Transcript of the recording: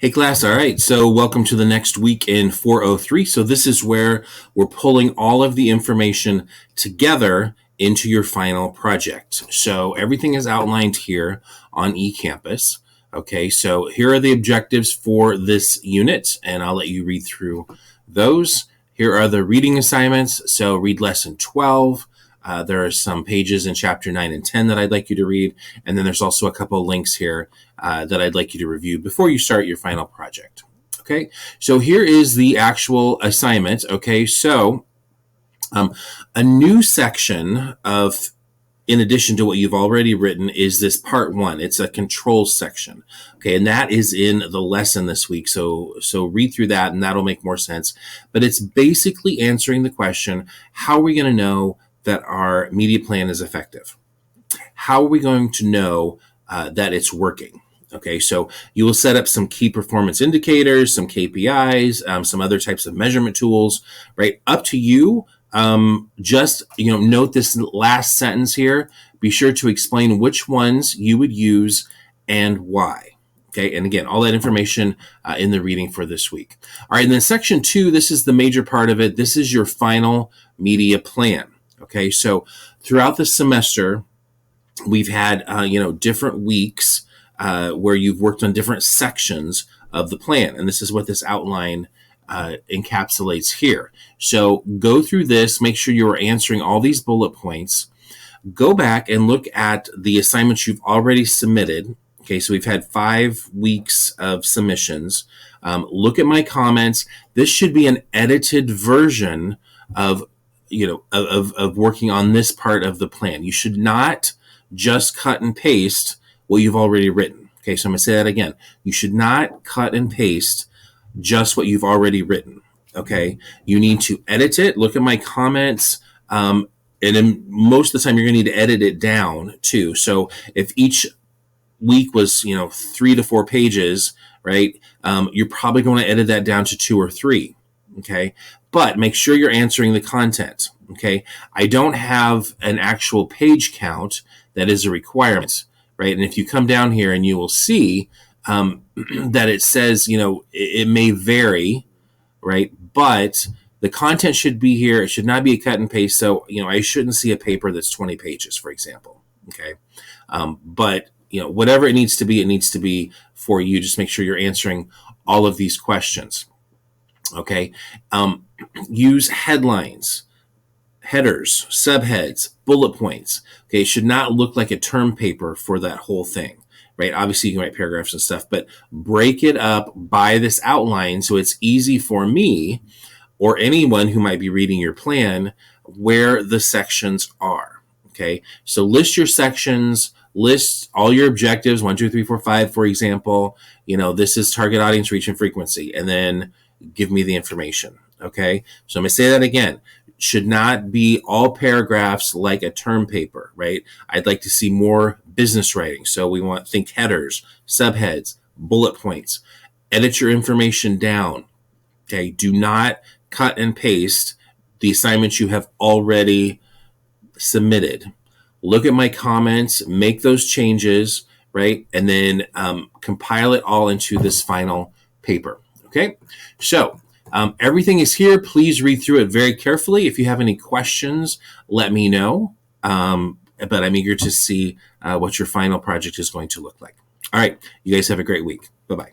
Hey class, all right, so welcome to the next week in 403. So this is where we're pulling all of the information together into your final project. So everything is outlined here on eCampus. Okay, so here are the objectives for this unit, and I'll let you read through those. Here are the reading assignments. So read lesson 12. There are some pages in chapter 9 and 10 that I'd like you to read. And then there's also a couple of links here that I'd like you to review before you start your final project. Okay, so here is the actual assignment. Okay, so a new section of, in addition to what you've already written, is this part 1. It's a controls section. Okay, and that is in the lesson this week. So read through that and that'll make more sense. But it's basically answering the question, how are we going to know that our media plan is effective? How are we going to know that it's working? Okay, so you will set up some key performance indicators, some KPIs, some other types of measurement tools, right? Up to you. Just, note this last sentence here. Be sure to explain which ones you would use and why. Okay, and again, all that information in the reading for this week. All right, and then section 2, this is the major part of it. This is your final media plan. Okay, so throughout the semester, we've had, different weeks where you've worked on different sections of the plan. And this is what this outline encapsulates here. So go through this, make sure you're answering all these bullet points. Go back and look at the assignments you've already submitted. Okay, so we've had 5 weeks of submissions. Look at my comments. This should be an edited version of working on this part of the plan. You should not just cut and paste what you've already written. Okay, so I'm going to say that again. You should not cut and paste just what you've already written. Okay, you need to edit it. Look at my comments. And then most of the time you're going to need to edit it down too. So if each week was, 3 to 4 pages, right? You're probably going to edit that down to 2 or 3. Okay, but make sure you're answering the content. Okay, I don't have an actual page count that is a requirement, right? And if you come down here and you will see that it says, it may vary, right? But the content should be here. It should not be a cut and paste. So, I shouldn't see a paper that's 20 pages, for example. Okay, but whatever it needs to be for you. Just make sure you're answering all of these questions. Okay, use headlines, headers, subheads, bullet points. Okay, it should not look like a term paper for that whole thing, right? Obviously, you can write paragraphs and stuff, but break it up by this outline so it's easy for me or anyone who might be reading your plan where the sections are. Okay, so list your sections. List all your objectives, 1, 2, 3, 4, 5, for example. This is target audience, reach, and frequency, and then give me the information. Okay, so I'm going to say that again. It should not be all paragraphs like a term paper, right? I'd like to see more business writing. So we think headers, subheads, bullet points. Edit your information down. Okay, do not cut and paste the assignments you have already submitted. Look at my comments, make those changes, right? And then compile it all into this final paper. Okay, so everything is here. Please read through it very carefully. If you have any questions, let me know. But I'm eager to see what your final project is going to look like. All right, you guys have a great week. Bye-bye.